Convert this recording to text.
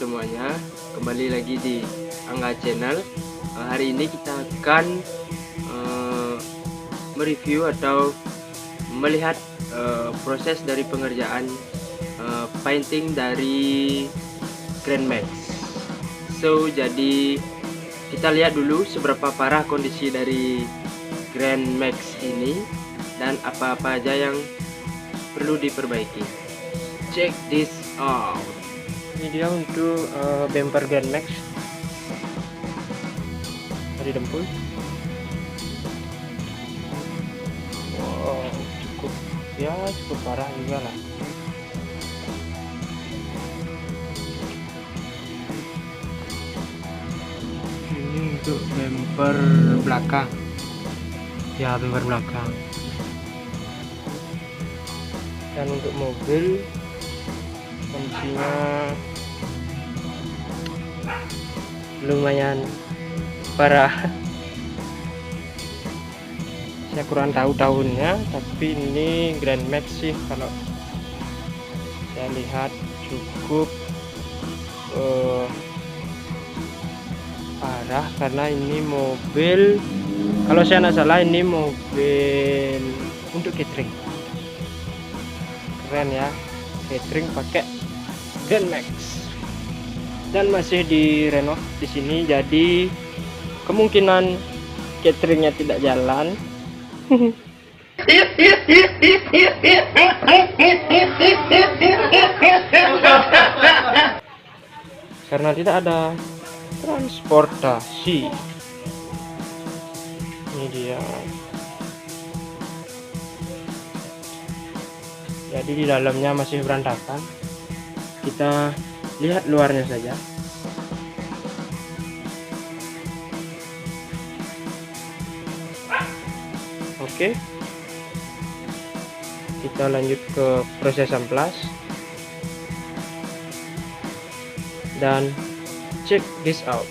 semuanya, kembali lagi di Angga Channel. Hari ini kita akan mereview atau melihat proses dari pengerjaan painting dari grandmax. So jadi kita lihat dulu seberapa parah kondisi dari grandmax ini dan apa-apa aja yang perlu diperbaiki. Check this out. Ini dia untuk bumper grandmax dari dempul. Wow, cukup parah juga lah. Ini untuk bumper belakang. Ya, bumper belakang. Dan untuk mobil kondisinya lumayan parah. Saya kurang tahu tahunnya, tapi ini grandmax sih kalau saya lihat cukup parah, karena ini mobil, kalau saya nggak salah ini mobil untuk ketering. Keren ya, ketering pakai grandmax dan masih direnov di sini, jadi kemungkinan cateringnya tidak jalan. Karena tidak ada transportasi. Ini dia. Jadi di dalamnya masih berantakan. Kita lihat luarnya saja. Oke, kita lanjut ke proses amplas dan check this out.